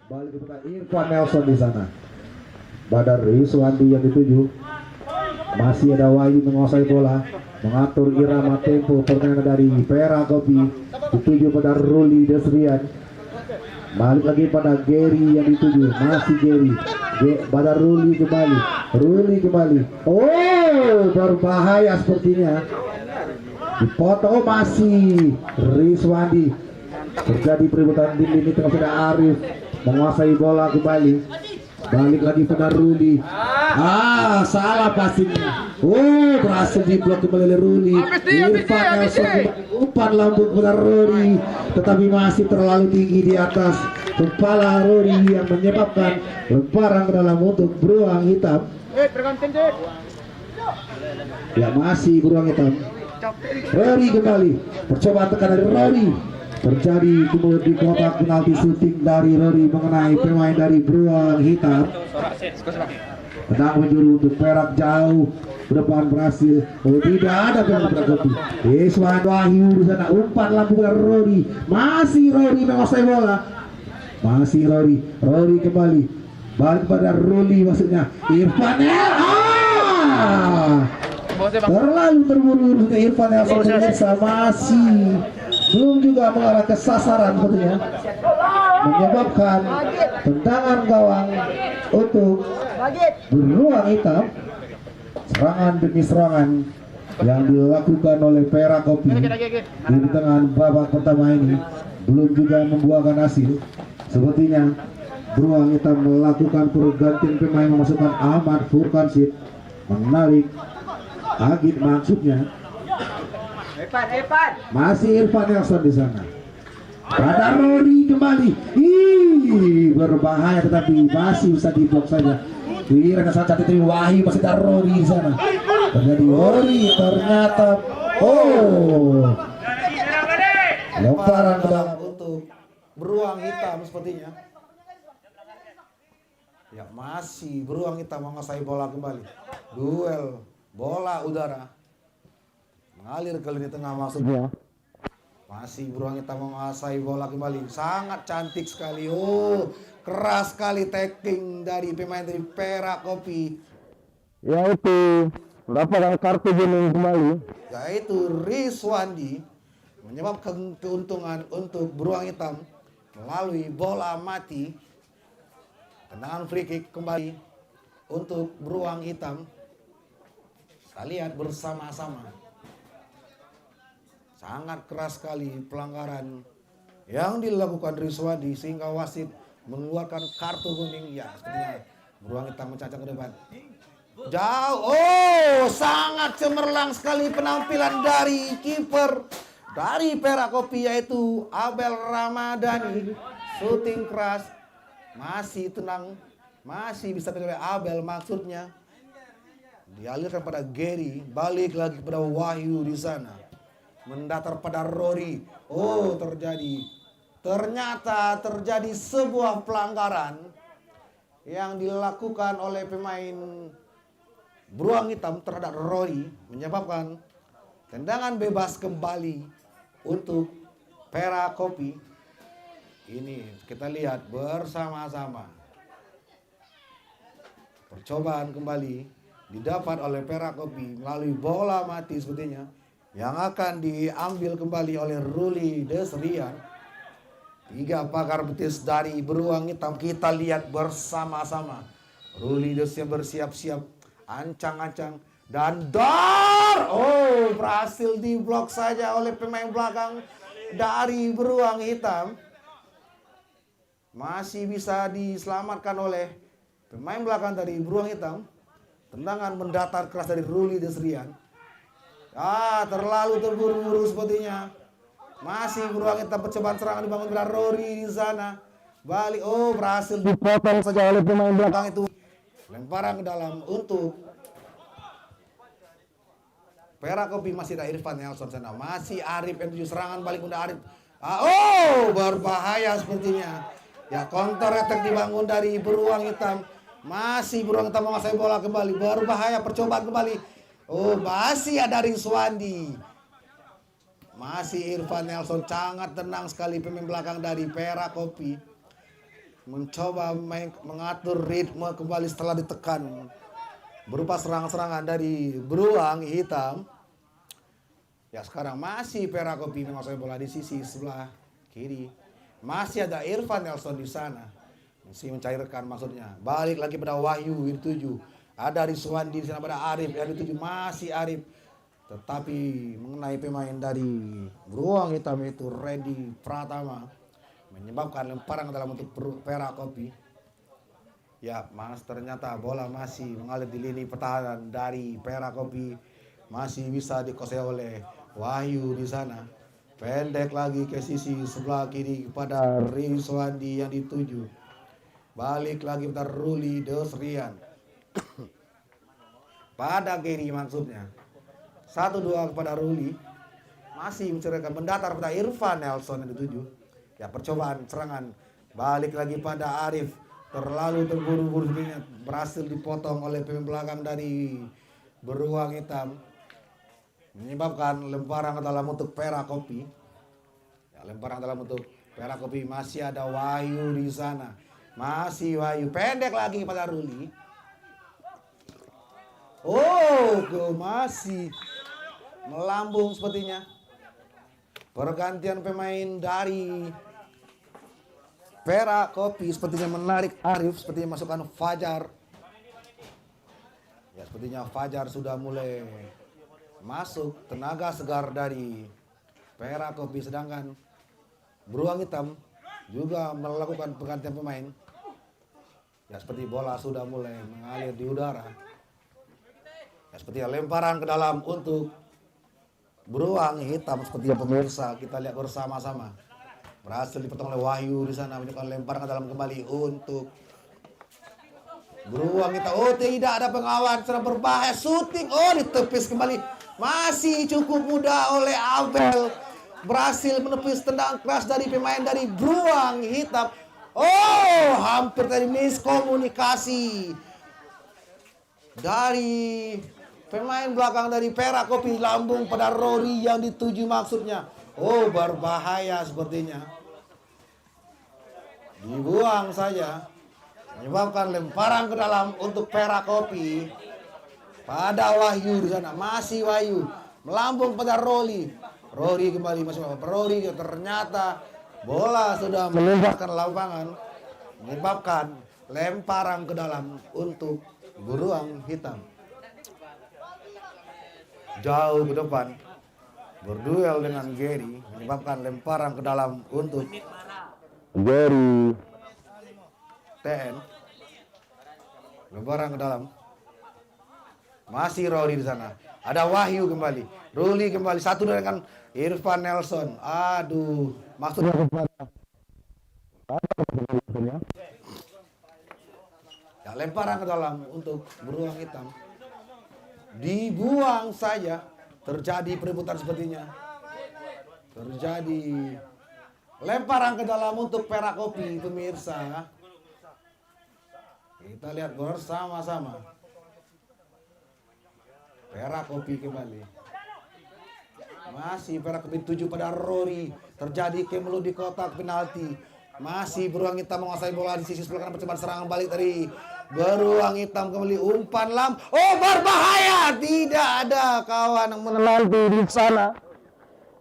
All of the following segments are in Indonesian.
Balik kepada Irfan Nelson di sana. Badar Rizwandi yang dituju. Masih ada Wahyu menguasai bola, mengatur irama tempo permainan dari Pera Kopi. Dituju pada Ruli Desrian. Balik lagi pada Gary yang dituju. Masih Gary. Pada Ruli kembali. Ruli kembali. Oh, berbahaya sepertinya. Dipotong masih Rizwandi. Terjadi peributan di lini tengah sudah Arif menguasai bola kembali. Balik lagi pada Ruli. Salah passingnya. Oh, berhasil diblok kembali oleh Ruli. Irfan Nelson umpan lambung pada Rory, tetapi masih terlalu tinggi di atas kepala Rory yang menyebabkan lemparan ke dalam untuk beruang hitam. Ya, masih beruang hitam. Rory kembali. Percobaan tekan dari Rory. Terjadi kemudian di kotak penalti shooting dari Rory mengenai pemain dari beruang hitam. Tenang menjuru untuk Perak jauh ke depan berhasil. Oh, tidak ada pemain Perak. Iswan Wahyu di sana umpan lambung dari Rory. Masih Rory menguasai bola. Masih Rory. Rory kembali. Balik pada Rory maksudnya. Irfan terlalu terburu-buru untuk Irfan Nelson pemirsa. Masih belum juga mengarah ke sasaran sepertinya, menyebabkan tendangan gawang untuk beruang hitam. Serangan demi serangan yang dilakukan oleh Pera Kopi di tengah babak pertama ini belum juga membuahkan hasil. Sepertinya beruang hitam melakukan pergantian pemain, memasukkan Ahmad Furkansyid, menarik Agit maksudnya. Masih Irfan Nelson di sana. Pada Rory kembali. Berbahaya tetapi masih bisa diblok saja. Kira saja dari Wahyu, masih ada Rory di sana. Terjadi Rory ternyata lemparan ke dalam untuk beruang hitam sepertinya. Ya, masih beruang hitam menguasai bola kembali. Duel bola udara mengalir ke lini tengah maksudnya. Masih beruang hitam menguasai bola kembali. Sangat cantik sekali. Oh, keras sekali tackling dari pemain dari Perak Kopi. Yaitu mendapatkan kartu kuning kembali. Yaitu Rizwandi menyebabkan keuntungan untuk beruang hitam melalui bola mati. Tendangan free kick kembali untuk beruang hitam. Kita lihat bersama-sama. Sangat keras sekali pelanggaran yang dilakukan Rizwandi sehingga wasit mengeluarkan kartu kuning. Ya, sepertinya beruang hitam mencacang ke depan. Jauh. Oh, sangat cemerlang sekali penampilan dari kiper dari Perak Kopi yaitu Abel Ramadhani. Shooting keras. Masih tenang. Masih bisa terjadi Abel maksudnya. Dialirkan pada Gary. Balik lagi pada Wahyu di sana. Mendatar pada Rory. Oh, ternyata terjadi sebuah pelanggaran yang dilakukan oleh pemain beruang hitam terhadap Rory, menyebabkan tendangan bebas kembali untuk Perak Kopi. Ini kita lihat bersama-sama. Percobaan kembali didapat oleh Perak Kopi melalui bola mati sepertinya, yang akan diambil kembali oleh Ruli Desrian. 3 pakar betis dari beruang hitam kita lihat bersama-sama. Ruli Desrian bersiap-siap, ancang-ancang, dan dar. Oh, berhasil diblok saja oleh pemain belakang dari beruang hitam. Masih bisa diselamatkan oleh pemain belakang dari beruang hitam. Tendangan mendatar keras dari Ruli Desrian. Terlalu terburu-buru sepertinya. Masih beruang hitam, percobaan serangan dibangun oleh Rory di sana. Balik, berhasil dipotong saja oleh pemain belakang itu. Lemparan ke dalam untuk Perak Kopi. Masih ada Irfan Nelson sana. Masih Arif yang tuju serangan balik untuk Arif. Berbahaya sepertinya. Ya, counter attack dibangun dari beruang hitam. Masih beruang hitam menguasai bola kembali. Berbahaya, percobaan kembali. Masih ada Rizwandi. Masih Irfan Nelson, sangat tenang sekali pemain belakang dari Perak Kopi. mencoba mengatur ritme kembali setelah ditekan berupa serang-serangan dari beruang hitam. Ya sekarang masih Perak Kopi menguasai bola di sisi sebelah kiri. Masih ada Irfan Nelson di sana. Masih mencairkan maksudnya. Balik lagi pada Wahyu yang dituju. Ada Rizwandi di sana pada Arif yang dituju, masih Arif. Tetapi mengenai pemain dari beruang hitam itu Randy Pratama menyebabkan lemparan ke dalam untuk Perak Kopi. Ya, mas ternyata bola masih mengalir di lini pertahanan dari Perak Kopi. Masih bisa dikuasai oleh Wahyu di sana. Pendek lagi ke sisi sebelah kiri kepada Rizwandi yang dituju. Balik lagi pada Ruli Desrian. Pada kiri maksudnya. 1-2 kepada Ruli. Masih menceritakan mendatar pada Irfan Nelson yang dituju. Ya, percobaan serangan. Balik lagi pada Arif. Terlalu terburu-buru, berhasil dipotong oleh pemain belakang dari beruang hitam. Menyebabkan lemparan ke dalam untuk Perak Kopi. Ya, lemparan ke dalam untuk Perak Kopi. Masih ada Wahyu di sana. Masih Wahyu. Pendek lagi pada Ruli. Masih melambung sepertinya. Pergantian pemain dari Perak Kopi sepertinya menarik Arif, sepertinya masukkan Fajar. Ya, sepertinya Fajar sudah mulai masuk, tenaga segar dari Perak Kopi, sedangkan beruang hitam juga melakukan pergantian pemain. Ya, seperti bola sudah mulai mengalir di udara. Ya, seperti lemparan ke dalam untuk beruang hitam, seperti pemirsa kita lihat bersama-sama. Berhasil dipotong oleh Wahyu di sana, menyebabkan lemparan ke dalam kembali untuk beruang hitam. Tidak ada pengawan, sedang berbahaya, syuting. Ditepis kembali. Masih cukup mudah oleh Abel. Berhasil menepis tendang keras dari pemain dari beruang hitam. Hampir tadi miskomunikasi dari pemain belakang dari Perak Kopi, lambung pada Rory yang dituju maksudnya. Berbahaya sepertinya. Dibuang saja. Menyebabkan lemparan ke dalam untuk Perak Kopi. Pada Wahyu di sana, masih Wahyu melambung pada Rory. Rory kembali masuk. Rory ternyata bola sudah melemparkan lapangan, menyebabkan lemparan ke dalam untuk beruang hitam. Jauh ke depan, berduel dengan Gary, menyebabkan lemparan ke dalam untuk Gary. TN. Lemparan ke dalam. Masih Rory di sana. Ada Wahyu kembali. Ruli kembali. Satu dengan Irfan Nelson. Maksudnya kepada. Ya, lemparan ke dalam untuk beruang hitam. Dibuang saja. Terjadi perebutan sepertinya. Terjadi lemparan ke dalam untuk Perak Kopi, pemirsa. Kita lihat bersama-sama. Perak Kopi kembali. Masih Perak Kopi tuju pada Rory. Terjadi kemelut di kotak penalti. Masih beruang hitam menguasai bola di sisi sebelah kanan, percobaan serangan balik dari beruang hitam kembali, umpan berbahaya. Tidak ada kawan yang menanti di sana.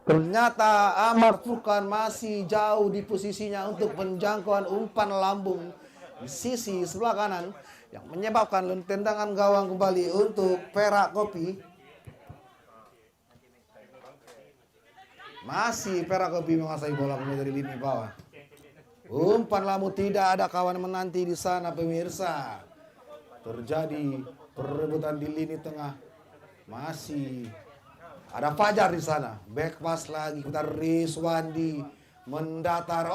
Ternyata Ahmad Furkan masih jauh di posisinya untuk menjangkauan umpan lambung di sisi sebelah kanan yang menyebabkan tendangan gawang kembali untuk Perak Kopi. Masih Perak Kopi menguasai bola kembali dari lini bawah. Umpan lambung, tidak ada kawan yang menanti di sana, pemirsa. Terjadi perebutan di lini tengah. Masih ada Fajar di sana. Back pass lagi kepada Rizwandi. Mendatar.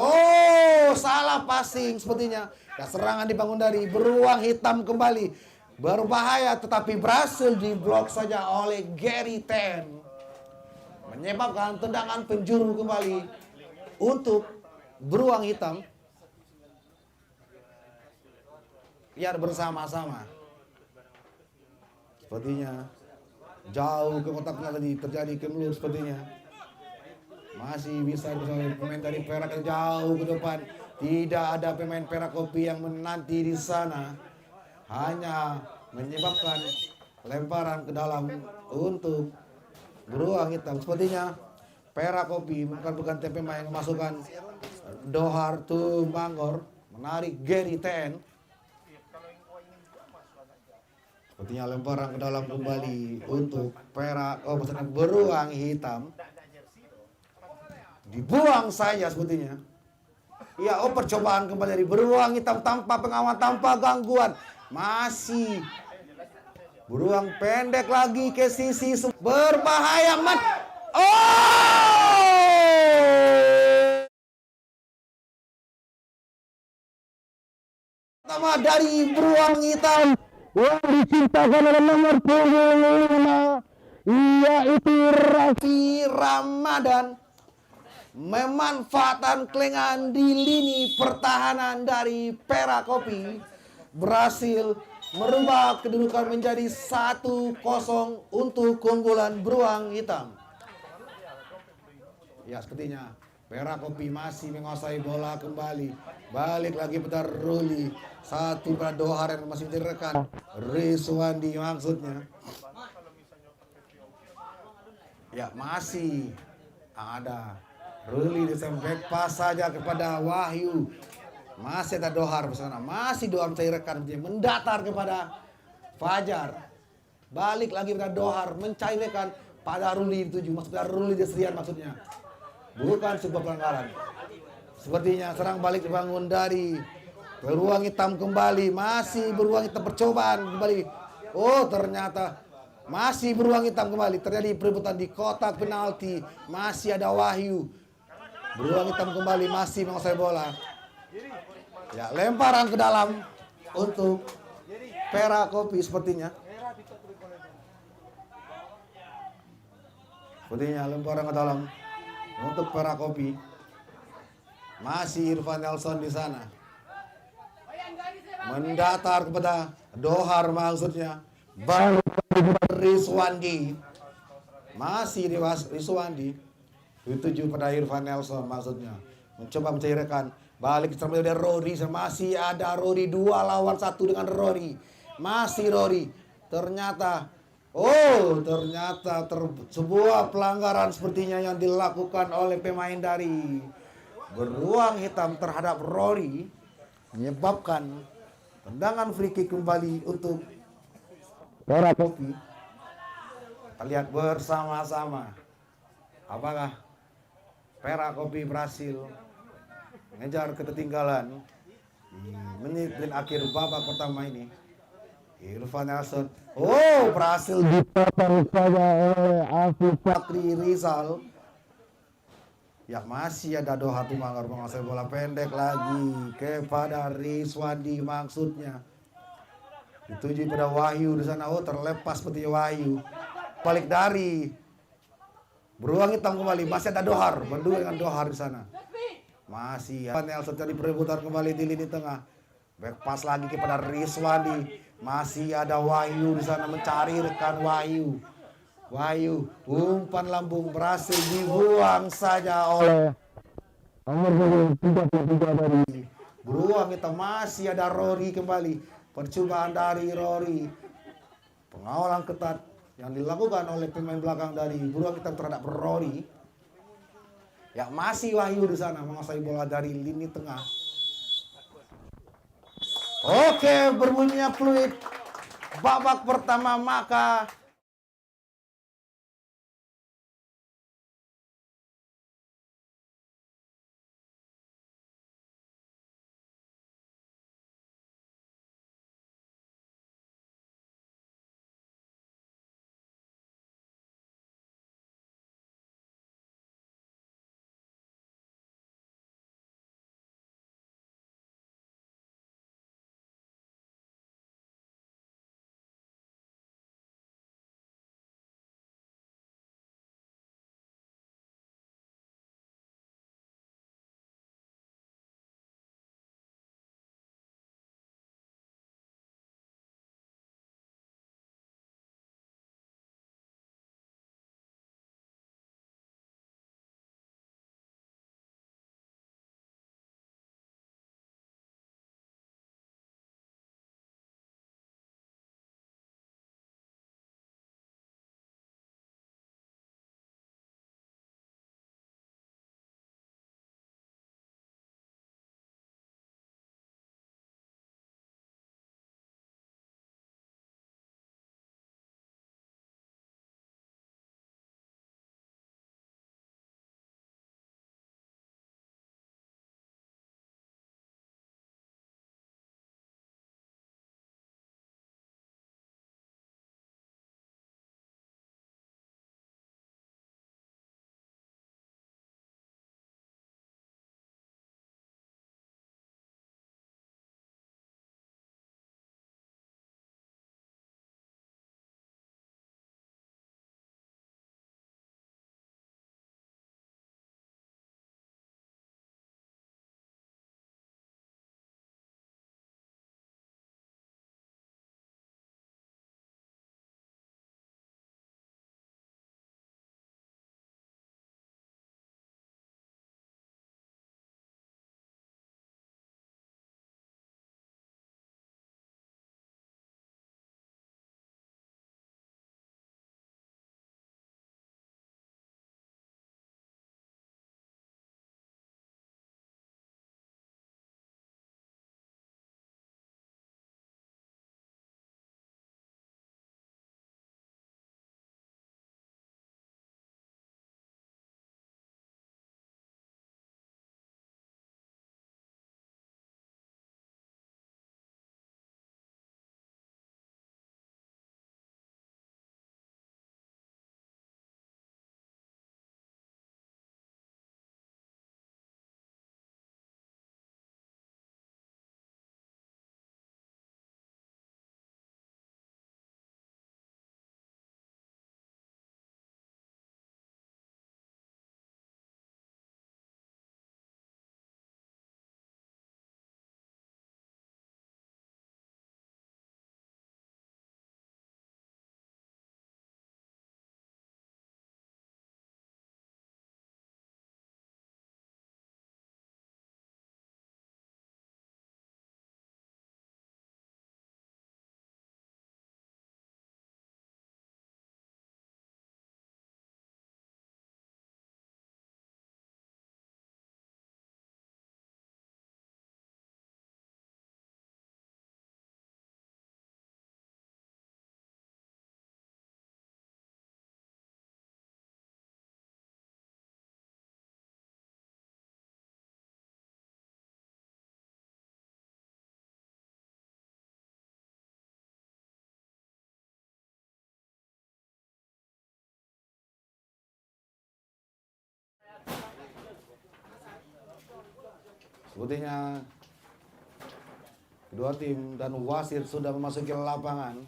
Salah passing sepertinya. Ya, serangan dibangun dari beruang hitam kembali. Berbahaya tetapi berhasil diblok saja oleh Gary Ten. Menyebabkan tendangan penjuru kembali untuk beruang hitam. Lihat bersama-sama. Sepertinya jauh ke kotaknya tadi terjadi kemelut sepertinya. Masih bisa pemain dari Perak yang jauh ke depan. Tidak ada pemain Perak Kopi yang menanti di sana. Hanya menyebabkan lemparan ke dalam untuk beruang hitam. Sepertinya Perak Kopi bukan pemain memasukkan Dohar Tumanggor, menarik Gary TN. Sepertinya lemparan ke dalam kembali untuk Perak, maksudnya beruang hitam. Dibuang saja sepertinya. Ya, percobaan kembali dari beruang hitam tanpa pengawan, tanpa gangguan. Masih beruang pendek lagi ke sisi berbahaya man. Pertama dari beruang hitam yang diciptakan oleh nomor punggung 5, yaitu Raffi Ramadan. Memanfaatkan kelengahan di lini pertahanan dari Perak Kopi, berhasil merubah kedudukan menjadi 1-0 untuk keunggulan beruang hitam. Ya, sepertinya Perak Kopi masih menguasai bola kembali. Balik lagi pada Ruli. Satu pada Dohar yang masih direkan. Rizwandi maksudnya. Ya, masih ada Ruli disembek pas saja kepada Wahyu. Masih ada Dohar di sana. Masih Dohar mencairkan, mendatar kepada Fajar. Balik lagi pada Dohar mencairkan pada Ruli dituju. Maksud pada Ruli Desrian maksudnya. Bukan sebuah pelanggaran. Sepertinya serang balik dibangun dari beruang hitam kembali. Masih beruang hitam percobaan kembali. Ternyata masih beruang hitam kembali. Terjadi perebutan di kotak penalti. Masih ada Wahyu. Beruang hitam kembali masih menguasai bola. Ya, lemparan ke dalam untuk Perak Kopi sepertinya. Sepertinya lemparan ke dalam untuk Perak Kopi. Masih Irfan Nelson di sana. Mendatar kepada Dohar maksudnya. Balik Rizwandi. Masih di Rizwandi. Dituju pada Irfan Nelson maksudnya. Mencoba mencairkan. Balik sampai dari Rory. Masih ada Rory. 2 lawan 1 dengan Rory. Masih Rory. Ternyata sebuah pelanggaran sepertinya yang dilakukan oleh pemain dari beruang hitam terhadap Rory. Menyebabkan tendangan free kick kembali untuk Perak Kopi. Kita lihat bersama-sama. Apakah Perak Kopi berhasil mengejar ketertinggalan di menit akhir babak pertama ini. Irfan Nelson berhasil dipotong saja oleh Afif Fakri Rizal. Ya, masih ada Dohar Tumanggor menguasai bola pendek lagi kepada Rizwandi maksudnya. Dituju pada Wahyu di sana. Terlepas seperti Wahyu. Balik dari beruang hitam kembali. Masih ada Dohar. Berdua dengan Dohar di sana. Masih ada Nelson jadi perebutan kembali di lini tengah. Back pass lagi kepada Rizwandi. Masih ada Wahyu di sana mencari rekan Wahyu. Wahyu umpan lambung berhasil dibuang saja oleh nomor 33 dari beruang hitam. Masih ada Rory kembali. Percobaan dari Rory. Pengawalan ketat yang dilakukan oleh pemain belakang dari beruang hitam terhadap Rory. Ya, masih Wahyu di sana menguasai bola dari lini tengah. Berbunyinya fluid babak pertama, maka Sepertinya kedua tim dan wasit sudah memasuki lapangan.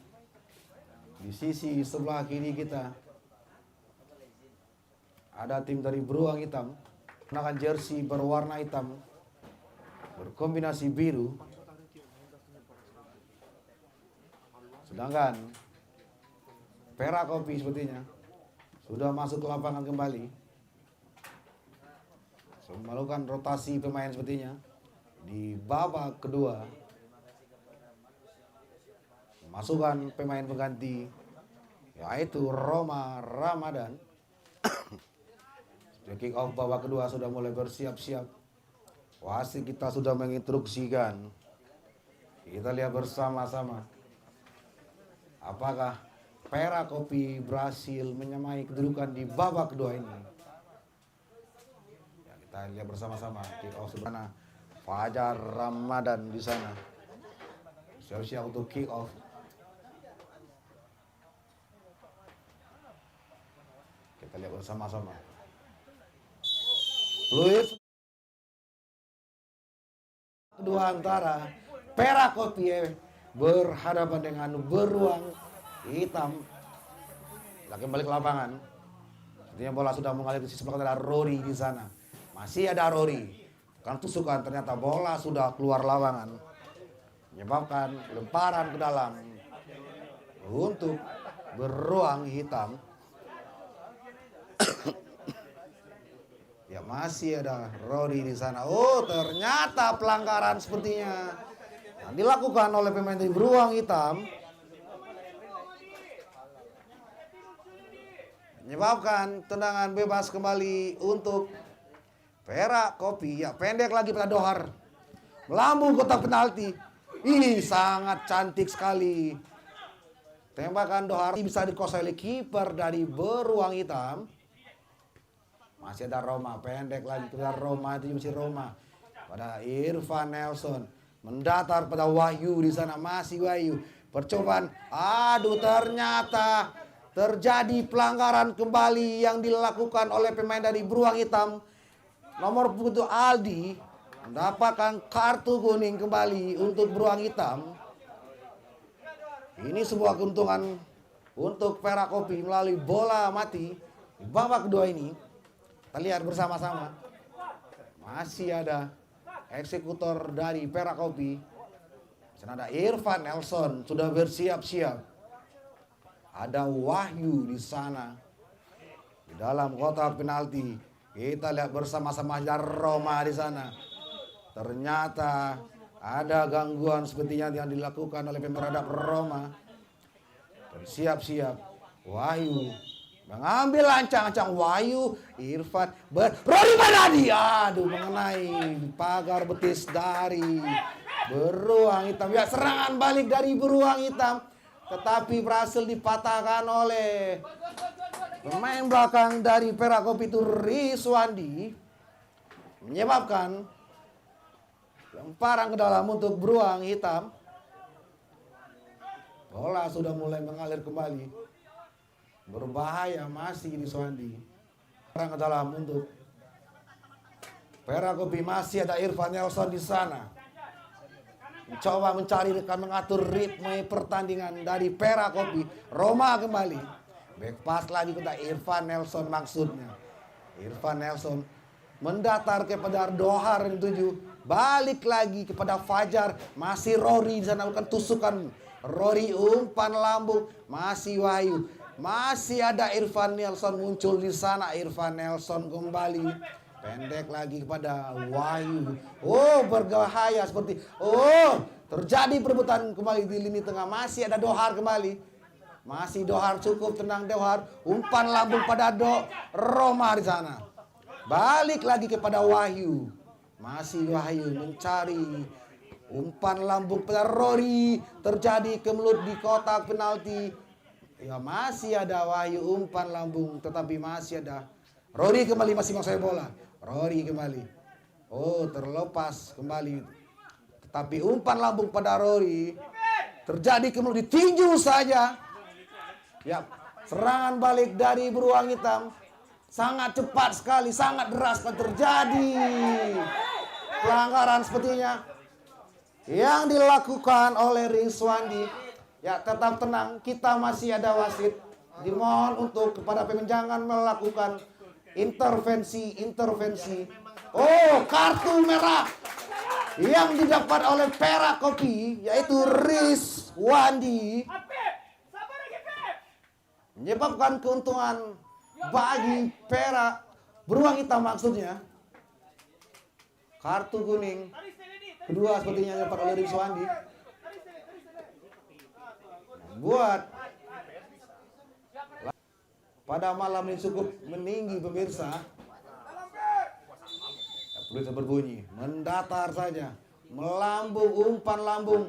Di sisi sebelah kiri kita ada tim dari Beruang Hitam mengenakan jersey berwarna hitam berkombinasi biru. Sedangkan Perak Kopi sepertinya sudah masuk ke lapangan kembali. Melakukan rotasi pemain sepertinya di babak kedua. Masukkan pemain pengganti yaitu Roma Ramadan. Kick off babak kedua sudah mulai bersiap-siap. Wasit kita sudah menginstruksikan. Kita lihat bersama-sama apakah Perak Kopi berhasil menyamai kedudukan di babak kedua ini. Ya, kita lihat bersama-sama kick off sebenarnya Fajar Ramadan di sana. Siap-siap untuk kick off. Kita lihat bersama-sama. Luis kedua antara Perak Kopi berhadapan dengan Beruang Hitam. Lagi balik ke lapangan. Sepertinya bola sudah mengalir ke sisi belakang, ada Rory di sana. Masih ada Rory. Kan tusukan ternyata bola sudah keluar lapangan. Menyebabkan lemparan ke dalam untuk Beruang Hitam. Ya masih ada Rory di sana. Oh ternyata pelanggaran sepertinya yang dilakukan oleh pemain dari Beruang Hitam. Menyebabkan tendangan bebas kembali untuk Perak Kopi. Ya pendek lagi pada Dohar. Melambung kotak penalti. Ini sangat cantik sekali. Tembakan Dohar bisa dikuasai oleh kiper dari Beruang Hitam. Masih ada Roma, pendek lagi pada Roma, itu masih Roma. Pada Irfan Nelson, mendatar pada Wahyu di sana, masih Wahyu. Percobaan, aduh ternyata terjadi pelanggaran kembali yang dilakukan oleh pemain dari Beruang Hitam. Nomor punggung Aldi mendapatkan kartu kuning kembali untuk Beruang Hitam. Ini sebuah keuntungan untuk Perak Kopi melalui bola mati di babak kedua ini. Kita lihat bersama-sama. Masih ada eksekutor dari Perak Kopi. Di sana ada Irfan Nelson sudah bersiap-siap. Ada Wahyu di sana. Di dalam kotak penalti. Kita lihat bersama-sama ada Roma di sana. Ternyata ada gangguan sepertinya yang dilakukan oleh pemain Roma. Bersiap-siap. Wahyu mengambil ancang-ancang Wahyu, Irfan, Rory Manadi, aduh mengenai pagar betis dari Beruang Hitam. Ya serangan balik dari Beruang Hitam, tetapi berhasil dipatahkan oleh pemain belakang dari Perak Kopi itu Rizwandi, menyebabkan lemparan ke dalam untuk Beruang Hitam. Bola sudah mulai mengalir kembali. Berbahaya masih di Suandi. Orang ke dalam untuk Perak Kopi, masih ada Irfan Nelson di sana. Mencoba mencari rekan mengatur ritme pertandingan dari Perak Kopi. Roma kembali. Back pass lagi kepada Irfan Nelson maksudnya. Irfan Nelson mendatar kepada Dohar yang tuju. Balik lagi kepada Fajar. Masih Rory di sana melakukan tusukan. Rory umpan lambung. Masih Wahyu. Masih ada Irfan Nelson muncul di sana. Irfan Nelson kembali. Pendek lagi kepada Wahyu. Oh berbahaya seperti. Oh terjadi perebutan kembali di lini tengah. Masih ada Dohar kembali. Masih Dohar, cukup tenang Dohar. Umpan lambung pada Roma di sana. Balik lagi kepada Wahyu. Masih Wahyu mencari umpan lambung pada Rory. Terjadi kemelut di kotak penalti. Ya masih ada Wahyu umpan lambung, tetapi masih ada Rory kembali masih menguasai bola. Rory kembali. Oh terlepas kembali. Tetapi umpan lambung pada Rory. Terjadi kemudian ditinju saja. Ya serangan balik dari Beruang Hitam. Sangat cepat sekali, sangat deras terjadi. pelanggaran sepertinya yang dilakukan oleh Rizwandi. Ya, tetap tenang, kita masih ada wasit. Dimohon untuk kepada pemain jangan melakukan intervensi. Oh, kartu merah yang didapat oleh Perak Kopi yaitu Rizwandi menyebabkan keuntungan bagi Perak Beruang Hitam maksudnya. Kartu kuning kedua sepertinya didapat oleh Rizwandi. Buat pada malam ini cukup meninggi pemirsa. Peluit berbunyi, mendatar saja, melambung, umpan lambung.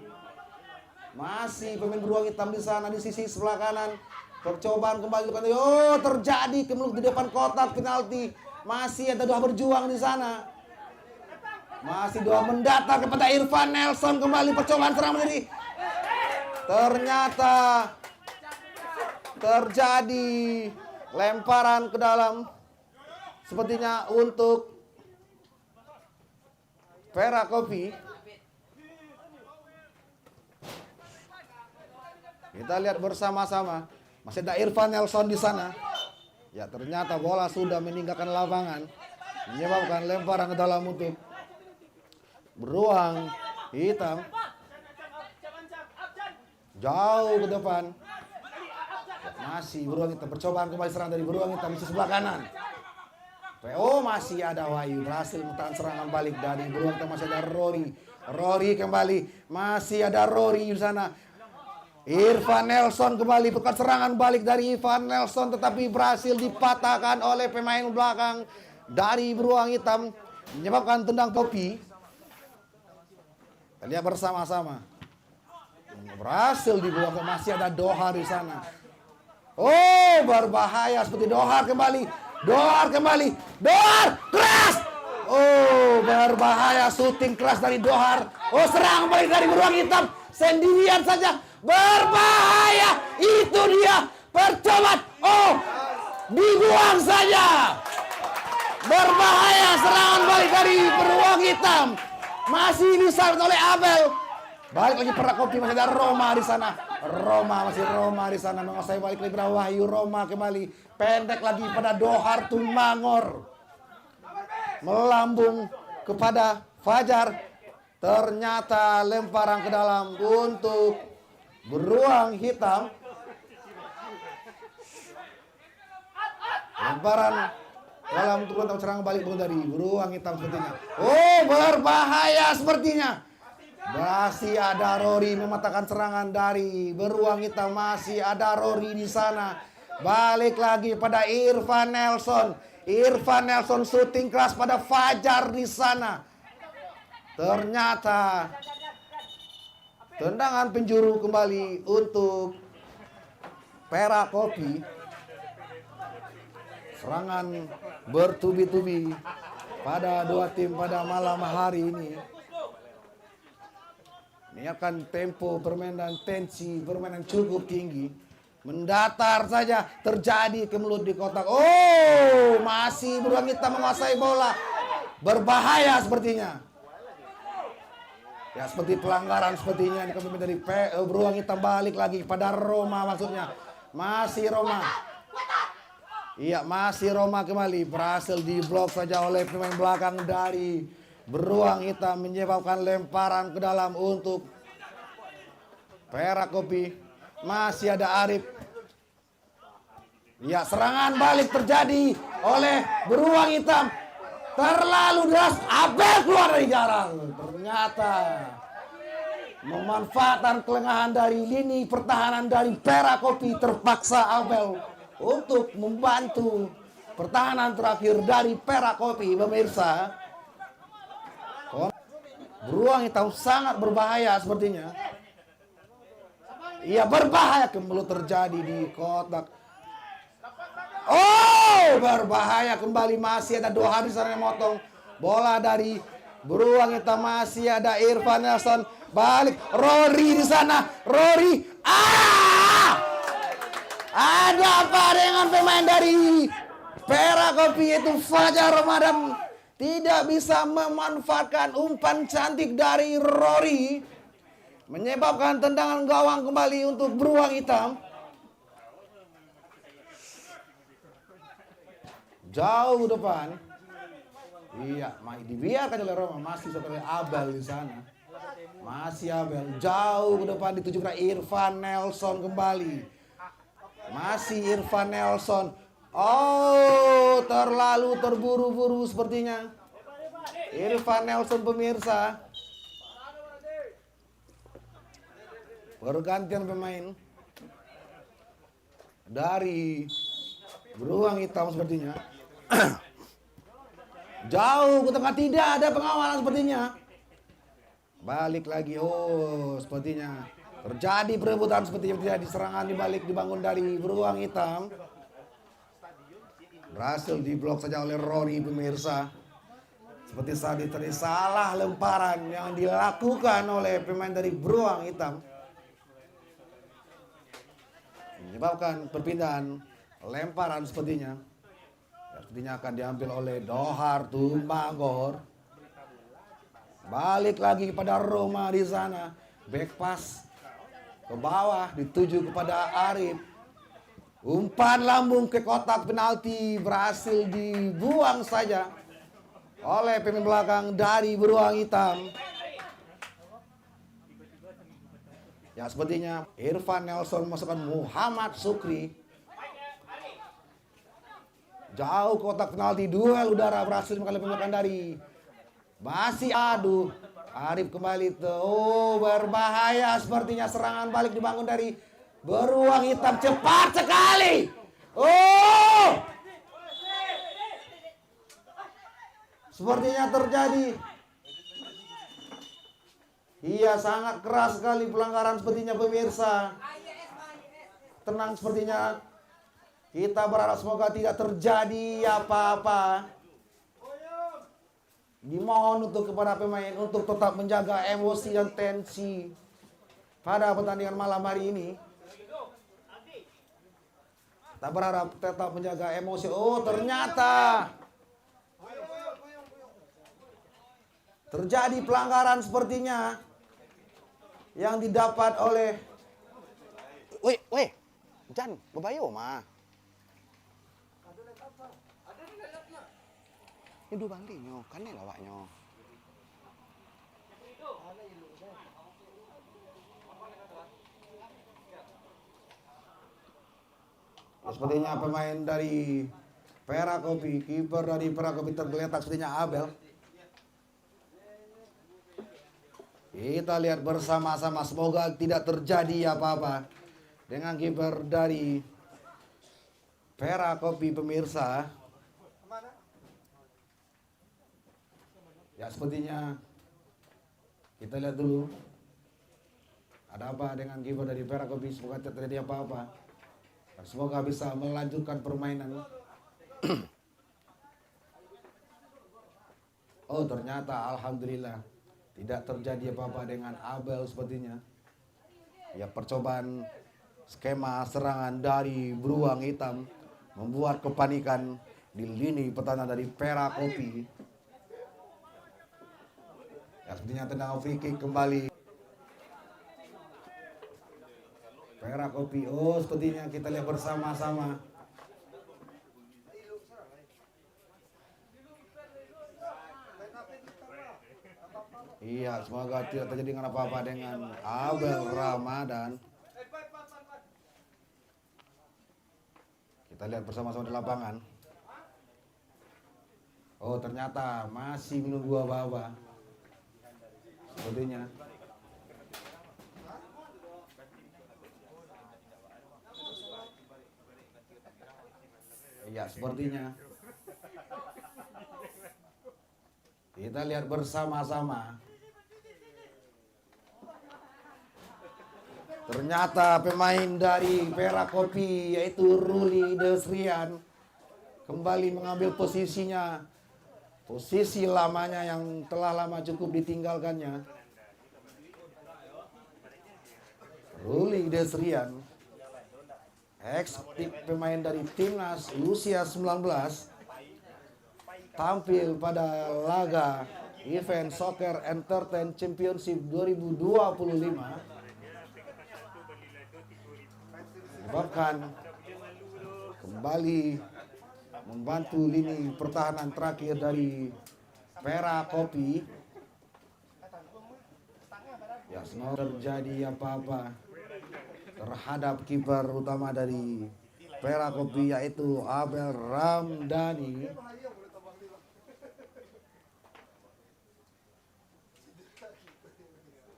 Masih pemain Beruang Hitam di sana di sisi sebelah kanan. Percobaan kembali depan. Oh, terjadi kemeluk di depan kotak penalti. Masih ada 2 berjuang di sana. Masih 2 mendatar kepada Irfan Nelson, kembali percobaan serangan menjadi. Ternyata terjadi lemparan ke dalam. Sepertinya untuk Perak Kopi. Kita lihat bersama-sama. Masih ada Irfan Nelson di sana. Ya, ternyata bola sudah meninggalkan lapangan, menyebabkan lemparan ke dalam untuk Beruang Hitam. Jauh ke depan. Masih Beruang Hitam. Percobaan kembali serang dari Beruang Hitam di sebelah kanan. PO masih ada Wahyu. Berhasil mentahan serangan balik dari Beruang Hitam. Masih ada Rory. Rory kembali. Masih ada Rory di sana. Irfan Nelson kembali. Bukan serangan balik dari Irfan Nelson. Tetapi berhasil dipatahkan oleh pemain belakang dari Beruang Hitam. Menyebabkan tendang topi. Kita lihat bersama-sama. Berhasil dibuang. Masih ada Dohar di sana. Oh, berbahaya seperti Dohar kembali. Dohar keras. Oh, berbahaya, syuting keras dari Dohar. Oh, serang balik dari Beruang Hitam. Sendirian saja. Berbahaya. Itu dia. Percobaan. Oh, dibuang saja. Berbahaya serangan balik dari Beruang Hitam. Masih disambut oleh Abel. Balik lagi Perak Kopi, masih ada Roma di sana. Roma di sana menguasai balik lagi pada Wahyu. Roma kembali pendek lagi pada Dohar Tumangor. Melambung kepada Fajar. Ternyata lemparan ke dalam untuk Beruang Hitam. Lemparan dalam untuk serangan balik dari Beruang Hitam sepertinya. Oh, berbahaya sepertinya. Masih ada Rory mematahkan serangan dari Beruang Hitam. Masih ada Rory di sana. Balik lagi pada Irfan Nelson. Irfan Nelson syuting keras pada Fajar di sana. Ternyata tendangan penjuru kembali untuk Perak Kopi. Serangan bertubi-tubi pada 2 tim pada malam hari ini. Ini akan tempo permainan, tensi permainan cukup tinggi. Mendatar saja, terjadi kemelut di kotak. Oh, masih Beruang Hitam menguasai bola. Berbahaya sepertinya. Ya, seperti pelanggaran sepertinya. Ini kami dari Beruang Hitam balik lagi pada Roma maksudnya. Masih Roma. Iya, masih Roma kembali. Berhasil diblok saja oleh pemain belakang dari Beruang Hitam, menyebabkan lemparan ke dalam untuk Perak Kopi. Masih ada Arif. Ya, serangan balik terjadi oleh Beruang Hitam. Terlalu deras, Abel keluar dari jarang. Ternyata memanfaatkan kelengahan dari lini pertahanan dari Perak Kopi, terpaksa Abel untuk membantu pertahanan terakhir dari Perak Kopi, pemirsa. Beruang Hitam sangat berbahaya sepertinya. Iya, berbahaya, kemelut terjadi di kotak. Oh, berbahaya kembali. Masih ada Dohar di sana yang motong bola dari Beruang Hitam. Masih ada Irfan Nelson. Balik Rory di sana. Rory. Ada apa dengan pemain dari Perak Kopi, yaitu Fajar Ramadan. tidak bisa memanfaatkan umpan cantik dari Rory, menyebabkan tendangan gawang kembali untuk beruang hitam. Jauh depan. Iya, dibiarkan oleh Roma, masih satu Abel di sana. Masih Abel, jauh ke depan dituju ke Irfan Nelson kembali. Masih Irfan Nelson. Oh, terlalu terburu-buru sepertinya. Irfan Nelson pemirsa. Pergantian pemain dari beruang hitam sepertinya. Jauh ke tengah, tidak ada pengawalan sepertinya. Balik lagi, oh sepertinya terjadi perebutan sepertinya terjadi serangan dibalik dibangun dari beruang hitam. Berhasil diblok saja oleh Rory pemirsa. Seperti tadi salah lemparan yang dilakukan oleh pemain dari beruang hitam, menyebabkan perpindahan lemparan sepertinya. Sepertinya akan diambil oleh Dohar Tumbagor. Balik lagi kepada Roma di sana. Back pass ke bawah dituju kepada Arif. Umpan lambung ke kotak penalti berhasil dibuang saja oleh pemain belakang dari beruang hitam. Ya sepertinya Irfan Nelson memasukkan Muhammad Sukri. Jauh kotak penalti, duel udara berhasil mengalami pembentukan dari masih aduh. Arif kembali tuh. Oh, berbahaya sepertinya serangan balik dibangun dari beruang hitam, cepat sekali. Oh! Sepertinya terjadi. Iya, sangat keras sekali pelanggaran sepertinya pemirsa. Tenang sepertinya. Kita berharap semoga tidak terjadi apa-apa. Dimohon untuk kepada pemain untuk tetap menjaga emosi dan tensi pada pertandingan malam hari ini. Kita berharap tetap menjaga emosi. Oh, ternyata terjadi pelanggaran sepertinya yang didapat oleh Jan, bebayo mah. Ini dua bandingnya, kan nih lawaknya. sepertinya pemain dari Perakopi, kiper dari Perakopi tergeletak sepertinya Abel. Kita lihat bersama-sama, semoga tidak terjadi apa-apa dengan kiper dari Perakopi pemirsa. Ya sepertinya kita lihat dulu ada apa dengan kiper dari Perakopi, semoga tidak terjadi apa-apa. Dan semoga bisa melanjutkan permainan. Oh ternyata alhamdulillah tidak terjadi apa-apa dengan Abel sepertinya. Ya percobaan skema serangan dari beruang hitam membuat kepanikan di lini pertahanan dari Perakopi. Ya sepertinya tendangan free kick kembali. Perakopi, oh sepertinya kita lihat bersama-sama. Iya, semoga tidak terjadi dengan apa-apa dengan Abel Ramadan. Kita lihat bersama-sama di lapangan. Oh ternyata masih menunggu apa-apa. Sepertinya. Iya, sepertinya. Kita lihat bersama-sama. Ternyata pemain dari Perakopi yaitu Ruli Desrian kembali mengambil posisinya. Posisi lamanya yang telah lama cukup ditinggalkannya. Ruli Desrian, ex pemain dari timnas usia 19. tampil pada laga event Soccer Entertain Championship 2025 menyebabkan kembali membantu lini pertahanan terakhir dari Pera Kopi. Ya, semoga terjadi apa-apa terhadap kiper utama dari Pera Kopi, yaitu Abel Ramdhani.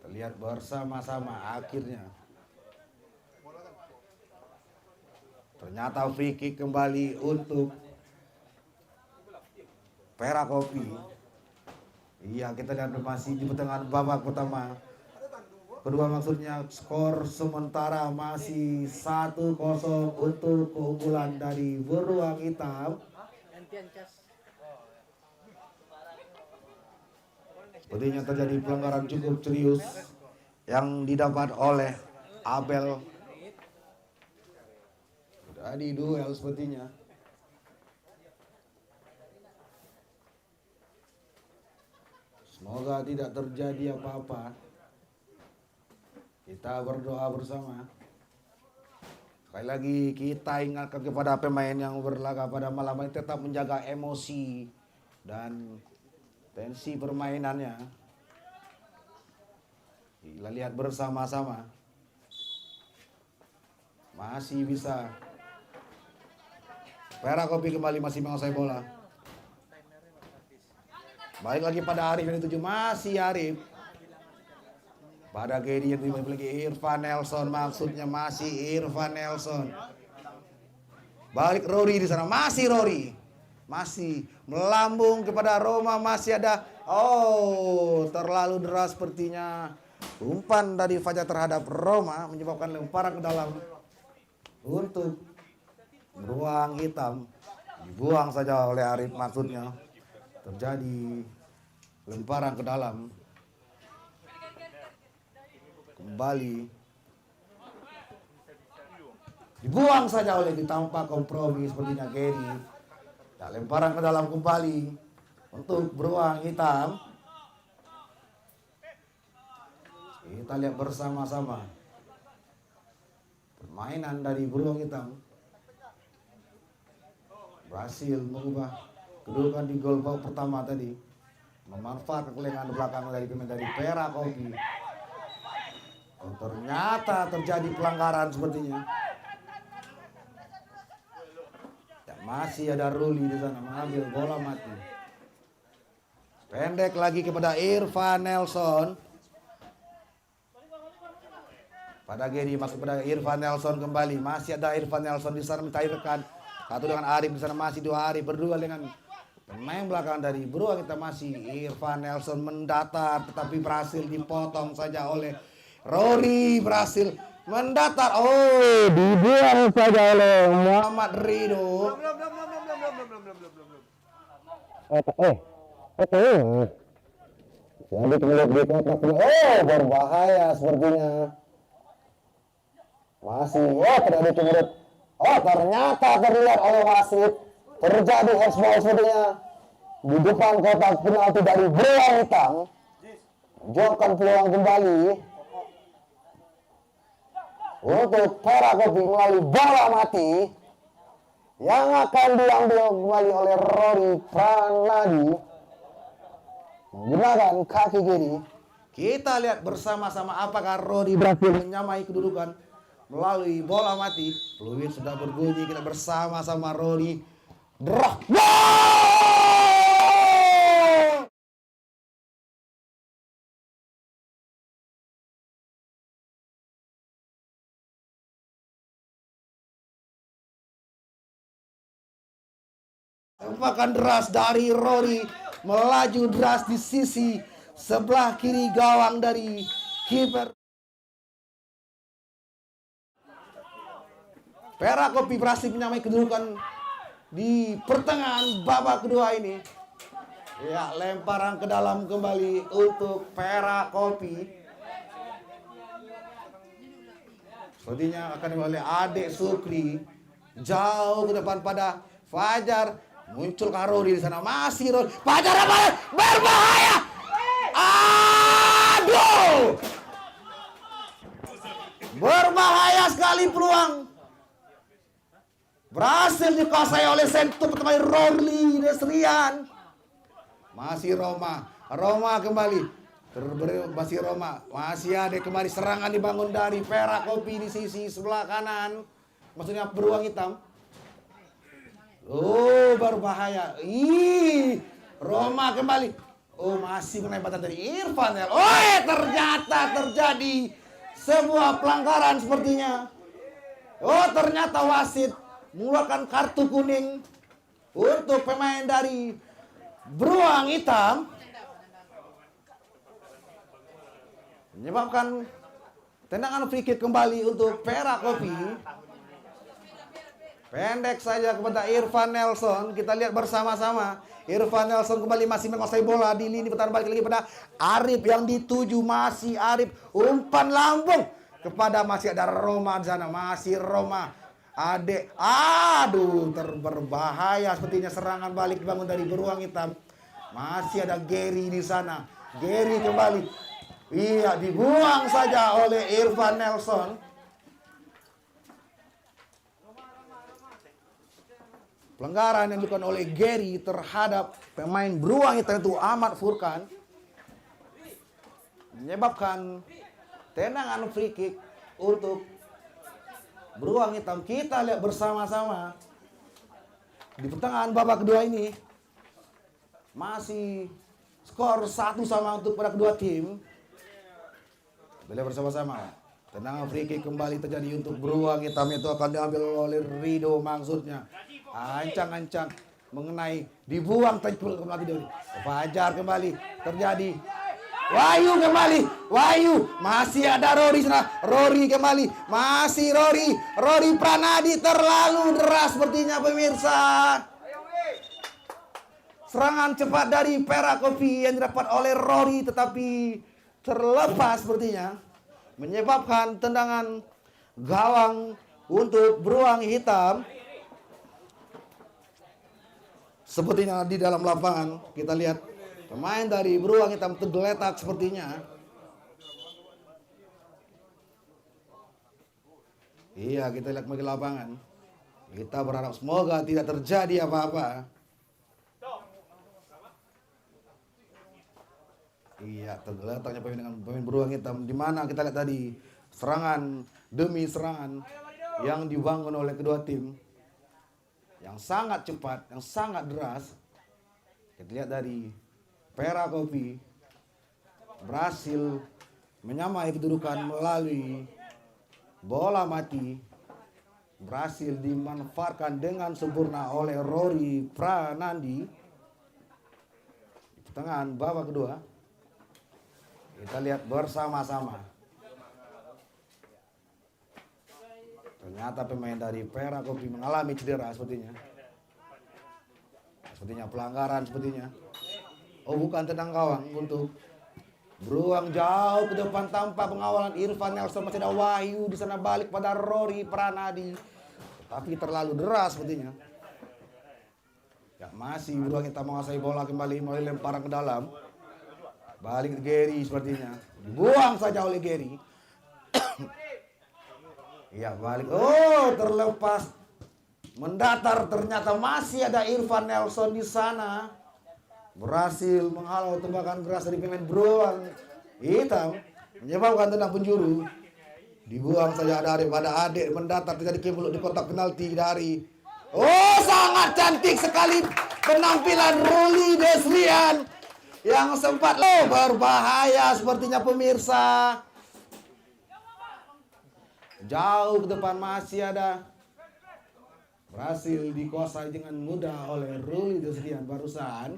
Terlihat bersama-sama akhirnya. Ternyata free kick kembali untuk Pera Kopi. Iya, kita lihat masih di pertengahan babak pertama. Kedua maksudnya skor sementara masih 1-0 untuk keunggulan dari Beruang Hitam. Sepertinya terjadi pelanggaran cukup serius yang didapat oleh Abel. Tadi duel sepertinya. Semoga tidak terjadi apa-apa. Kita berdoa bersama. Sekali lagi kita ingatkan kepada pemain yang berlaga pada malam ini tetap menjaga emosi dan tensi permainannya. Kita lihat bersama-sama. Masih bisa. Pera Kopi kembali masih menguasai bola. Balik lagi pada Arif yang dituju, masih Arif. Pada Gedi yang dimiliki Irfan Nelson, maksudnya masih Irfan Nelson. Balik Rory di sana, masih Rory. Masih melambung kepada Roma, masih ada. Oh, terlalu deras sepertinya. Umpan dari Fajar terhadap Roma menyebabkan lemparan ke dalam untuk Beruang Hitam. Dibuang saja oleh Arif, maksudnya. Terjadi lemparan ke dalam. Kembali dibuang saja oleh tanpa kompromi sepertinya Gary. Ya, lemparan ke dalam kembali untuk Beruang Hitam. Kita lihat bersama-sama permainan dari Beruang Hitam. Berhasil mengubah kedudukan di gol pertama tadi, memanfaatkan kelengahan belakang dari pemain dari Pera Kopi. Oh, ternyata terjadi pelanggaran sepertinya. Ya, masih ada Ruli di sana mengambil bola mati. Pendek lagi kepada Irfan Nelson. Pada Gedi masuk pada Irfan Nelson kembali. Masih ada Irfan Nelson di sana mencari rekan. Satu dengan Arif di sana, masih dua Arif berdua dengan pemain belakang dari Beruang. Kita masih Irfan Nelson mendatar tetapi berhasil dipotong saja oleh Rory, berhasil mendatar. Oh, dibuang saja oleh Muhammad Ridho. Jadi kemudian di kotak, oh berbahaya sepertinya. Masih, oh tidak dicemurut. Oh ternyata terlihat oleh wasit terjadi handsball sepertinya di depan kotak penalti dari Beruang Hitam. Menjawabkan peluang kembali untuk Pera Kopi melalui bola mati yang akan diambil kembali oleh Rory Pranadi menggunakan kaki kiri. Kita lihat bersama-sama apakah Rory berhasil menyamai kedudukan melalui bola mati. Peluit sudah berbunyi, kita bersama-sama Rory drop. Tempakan deras dari Rory, melaju deras di sisi sebelah kiri gawang dari kiper. Pera Kopi berhasil menyamai kedudukan di pertengahan babak kedua ini. Ya, lemparan ke dalam kembali untuk Pera Kopi. Sepertinya akan oleh Ade Sukri. Jauh ke depan pada Fajar. Muncul Karori di sana, masih Rori. Fajar Ramadan berbahaya. Aduh. Berbahaya sekali peluang. Berhasil dikuasai oleh sentuh pertama Rory Desrian. Masih Roma. Roma kembali. Masih Roma. Masih ada kembali serangan dibangun dari Perak Kopi di sisi sebelah kanan. Maksudnya beruang hitam. Oh, berbahaya. Roma kembali. Oh, masih menembatan dari Irfan. Oh, ternyata terjadi sebuah pelanggaran sepertinya. Oh, ternyata wasit mengeluarkan kartu kuning untuk pemain dari beruang hitam, menyebabkan tendangan free kick kembali untuk Perak Kopi. Pendek saja kepada Irfan Nelson. Kita lihat bersama-sama. Irfan Nelson kembali masih menguasai bola di lini pertahanan, balik lagi pada Arif yang dituju. Masih Arif, umpan lambung kepada masih ada Roma di sana. Masih Roma. Aduh, berbahaya sepertinya serangan balik dibangun dari beruang hitam. Masih ada Gary di sana. Gary kembali. Iya, dibuang saja oleh Irfan Nelson. Pelanggaran yang dilakukan oleh Gary terhadap pemain beruang hitam itu Ahmad Furkan menyebabkan tendangan free kick untuk beruang hitam. Kita lihat bersama-sama di pertengahan babak kedua ini masih skor 1-1 untuk pada kedua tim. Kita lihat bersama-sama. Tendangan free kick kembali terjadi untuk beruang hitam, itu akan diambil oleh Rido maksudnya. Ancang-ancang mengenai dibuang tackle kembali dari Fajar kembali terjadi. Wahyu kembali, Wahyu masih ada Rory sana, Rory kembali, masih Rory Pranadi terlalu deras sepertinya pemirsa. Serangan cepat dari Perak Kopi yang didapat oleh Rory tetapi terlepas sepertinya, menyebabkan tendangan gawang untuk beruang hitam. Sepertinya di dalam lapangan kita lihat pemain dari beruang hitam tergeletak sepertinya. Iya, kita lihat kembali lapangan. Kita berharap semoga tidak terjadi apa-apa. Iya, tergeletaknya pemain beruang hitam. Di mana kita lihat tadi serangan demi serangan yang dibangun oleh kedua tim, yang sangat cepat, yang sangat deras. Kita lihat dari Perak Kopi berhasil menyamai kedudukan melalui bola mati, berhasil dimanfaatkan dengan sempurna oleh Rory Pranandi di pertengahan babak kedua. Kita lihat bersama-sama. Ternyata pemain dari Perak Kopi mengalami cedera sepertinya. Sepertinya pelanggaran sepertinya. Oh, bukan tendang gawang untuk beruang jauh ke depan tanpa pengawalan Irfan Nelson. Masih ada Wahyu di sana, balik pada Rory Pranadi. Tapi terlalu deras sepertinya. Ya, masih beruang hitam menguasai bola kembali melalui lemparan ke dalam. Balik ke Gary sepertinya. Dibuang saja oleh Gary. Iya, balik. Oh, terlepas. Mendatar, ternyata masih ada Irfan Nelson di sana. Berhasil menghalau tembakan keras dari pemain beruang hitam, menyebabkan tendang penjuru. Dibuang saja daripada adik mendatar, terjadi kebuluk di kotak penalti dari. Oh, sangat cantik sekali penampilan Rory Desrian yang sempat berbahaya sepertinya pemirsa. Jauh ke depan masih ada, berhasil dikuasai dengan mudah oleh Rory Desrian barusan.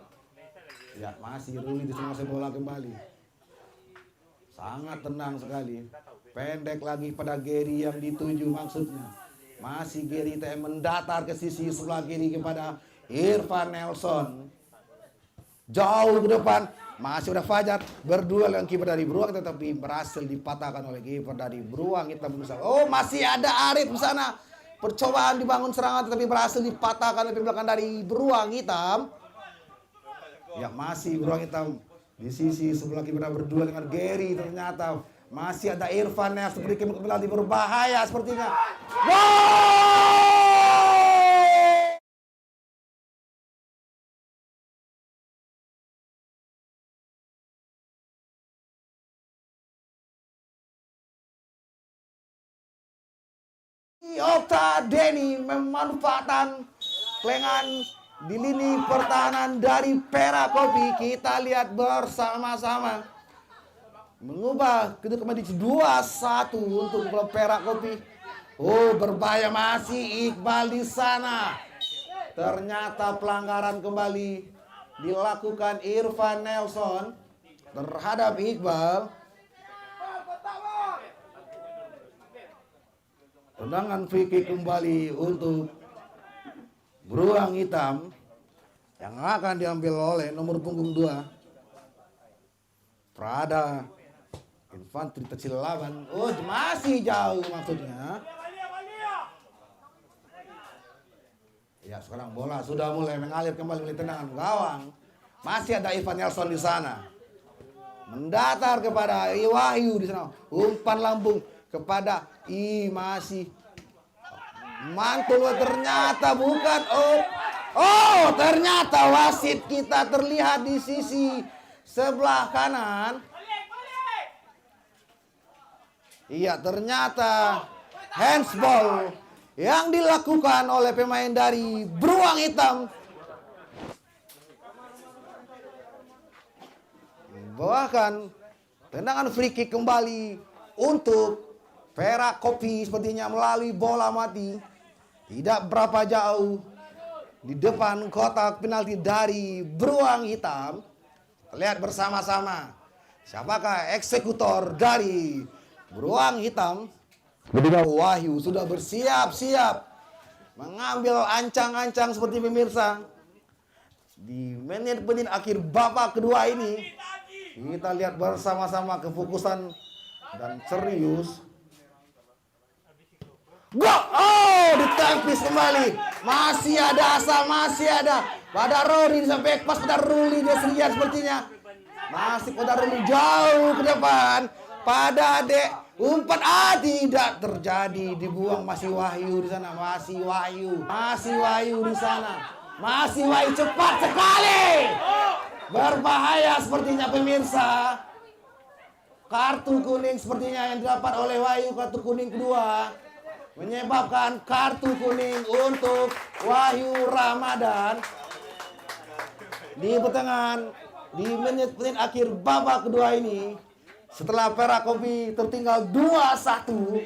Ya, masih Rory Desrian menguasai bola kembali. Sangat tenang sekali. Pendek lagi pada Gary yang dituju maksudnya. Masih Gary TM mendatar ke sisi sebelah kiri kepada Irfan Nelson. Jauh ke depan masih udah Fajar berduel dengan kiper dari beruang, tetapi berhasil dipatahkan oleh kiper dari beruang hitam. Oh, masih ada Arif di sana. percobaan dibangun serangan tetapi berhasil dipatahkan oleh belakang dari beruang hitam. Ya masih beruang hitam di sisi sebelah kiri berdua dengan Gary. Ternyata masih ada Irfan yang seperti penalti berbahaya sepertinya. Gol! Okta Denny memanfaatkan kelengan di lini pertahanan dari Perak Kopi. Kita lihat bersama-sama mengubah kedua kembali 2-1 untuk klub Perak Kopi. Oh, berbahaya masih Iqbal di sana. Ternyata pelanggaran kembali dilakukan Irfan Nelson terhadap Iqbal. Tendangan free kick kembali untuk beruang hitam yang akan diambil oleh nomor punggung 2 Prada Infantri Kecil Laban. Oh, masih jauh maksudnya. Ya, sekarang bola sudah mulai mengalir kembali melalui tendangan gawang. Masih ada Irfan Nelson di sana. Mendatar kepada Wahyu di sana. Umpan lambung kepada masih mantul, ternyata bukan. Oh, ternyata wasit kita terlihat di sisi sebelah kanan. Iya, ternyata handsball yang dilakukan oleh pemain dari beruang hitam. Bahkan tendangan free kick kembali untuk Perak Kopi sepertinya melalui bola mati. Tidak berapa jauh di depan kotak penalti dari beruang hitam. Lihat bersama-sama siapakah eksekutor dari beruang hitam. Wahyu sudah bersiap-siap mengambil ancang-ancang seperti pemirsa. Di menit-menit akhir babak kedua ini kita lihat bersama-sama kefokusan dan serius. Go! Oh, ditangkis kembali. Masih ada asa, masih ada. Pada Rory sampai pas pada Ruli dia sendirian sepertinya. Masih pada Ruli jauh ke depan. Pada Adek umpan tidak terjadi, dibuang. Masih Wahyu di sana, masih Wahyu. Masih Wahyu di sana. Masih Wahyu cepat sekali. Berbahaya sepertinya pemirsa. Kartu kuning sepertinya yang didapat oleh Wahyu, kartu kuning kedua. Menyebabkan kartu kuning untuk Wahyu Ramadan di pertengahan di menit-menit akhir babak kedua ini. Setelah Perak Kopi tertinggal 2-1,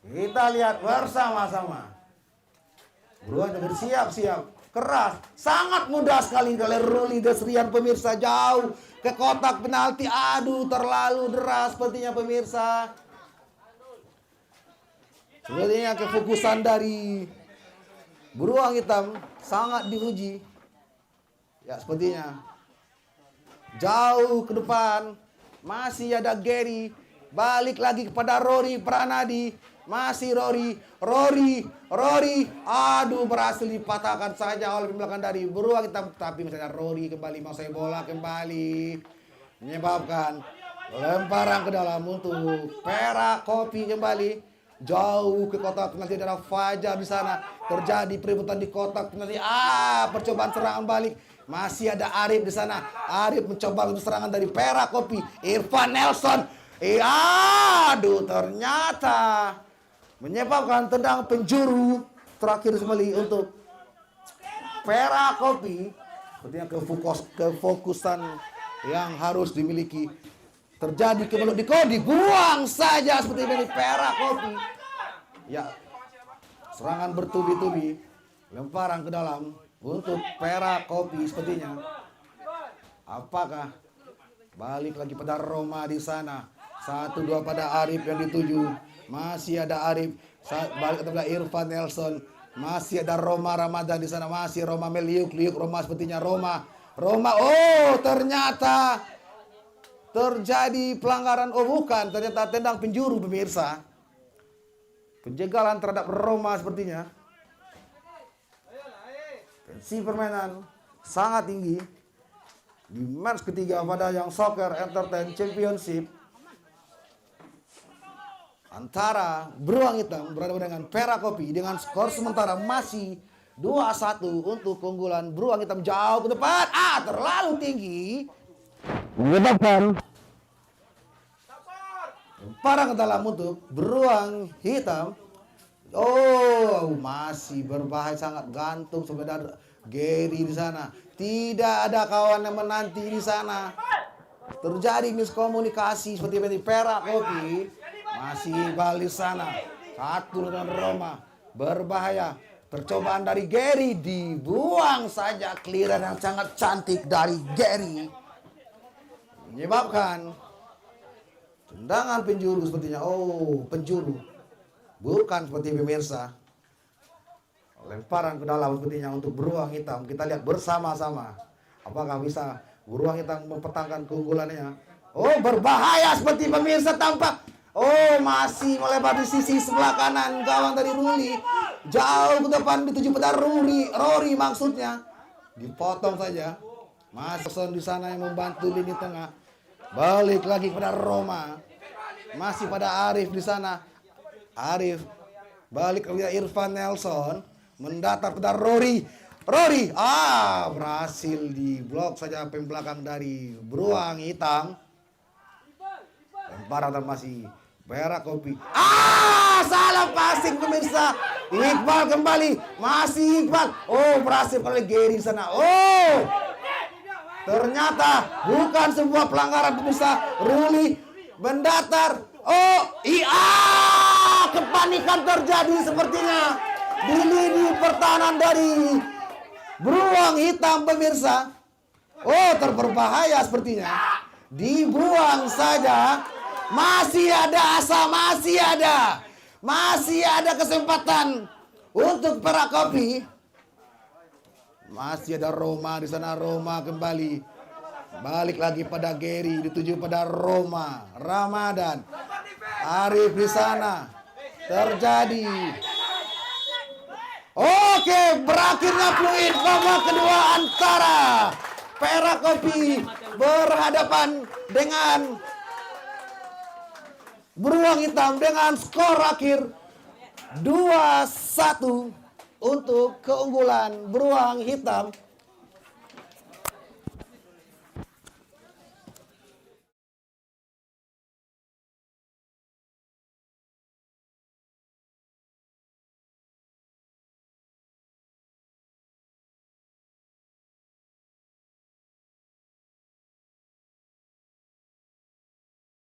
kita lihat bersama-sama Beruang bersiap-siap keras, sangat mudah sekali oleh Ruli Desrian pemirsa, jauh ke kotak penalti. Aduh, terlalu deras sepertinya pemirsa. Sepertinya kefokusan dari beruang hitam sangat diuji. Ya, sepertinya jauh ke depan masih ada Gary, balik lagi kepada Rory Pranadi. Masih Rory. Aduh, berhasil dipatahkan saja oleh belakang dari beruang hitam. Tapi misalnya Rory kembali menguasai bola kembali, menyebabkan lemparan ke dalam untuk Perak Kopi kembali. Jauh ke kotak penalti ada Fajar di sana. Terjadi peributan di kotak penalti. Percobaan serangan balik. Masih ada Arif di sana. Arif mencoba untuk serangan dari Perak Kopi. Irfan Nelson. Aduh, ternyata menyebabkan tendang penjuru terakhir kembali untuk Perak Kopi. Sepertinya kefokusan yang harus dimiliki terjadi kembali dibuang saja seperti ini Perak Kopi. Ya, serangan bertubi-tubi, lemparan ke dalam untuk Perak Kopi sepertinya. Apakah balik lagi pada Roma di sana? 1-2 pada Arif yang dituju. Masih ada Arif. Balik kepada Irfan Nelson. Masih ada Roma Ramadan di sana. Masih Roma meliuk Roma sepertinya Roma. Oh, ternyata terjadi pelanggaran. Oh, bukan, ternyata tendang penjuru pemirsa. penjagalan terhadap Roma sepertinya. Tensi permainan sangat tinggi di match ketiga pada Young Soccer Entertain Championship antara Beruang Hitam berhadapan dengan Perak Kopi dengan skor sementara masih 2-1 untuk keunggulan Beruang Hitam. Jauh ke depan, terlalu tinggi. Ke depan. Parang ke dalam untuk Beruang Hitam. Oh, masih berbahaya, sangat gantung sebenarnya Gary di sana. Tidak ada kawan yang menanti di sana. Terjadi miskomunikasi seperti ini. Perak Kopi masih balik sana. Satu dengan Roma. Berbahaya. Percobaan dari Gary dibuang saja. Clearan yang sangat cantik dari Gary menyebabkan tendangan penjuru sepertinya. Oh, penjuru. Bukan seperti pemirsa. Lemparan ke dalam sepertinya untuk Beruang Hitam. Kita lihat bersama-sama. Apakah bisa Beruang Hitam mempertahankan keunggulannya? Oh, berbahaya seperti pemirsa tampak. Oh, masih melebar di sisi sebelah kanan gawang dari Ruli. Jauh ke depan dituju pada Rory maksudnya. Dipotong saja. Masson di sana yang membantu lini tengah. Balik lagi kepada Roma. Masih pada Arif di sana. Arif balik kepada Irfan Nelson. Mendatar pada Rory. Berhasil diblok saja pembelakang dari Beruang Hitam. Lemparan masih Perak Kopi. Salah passing pemirsa. Iqbal kembali. Masih Iqbal. Oh, berhasil oleh Gary di sana. Oh, ternyata bukan sebuah pelanggaran pemirsa. Ruli mendatar. Oh, kepanikan terjadi sepertinya di lini pertahanan dari Beruang Hitam pemirsa. Oh, terberbahaya sepertinya. Dibuang saja. Masih ada asa, masih ada kesempatan untuk Perak Kopi. Masih ada Roma di sana. Roma kembali. Balik lagi pada Gary, dituju pada Roma. Ramadan. Arif di sana. Terjadi. Oke, berakhirnya fluid babak kedua antara Perak Kopi berhadapan dengan Beruang Hitam dengan skor akhir 2-1 untuk keunggulan Beruang Hitam.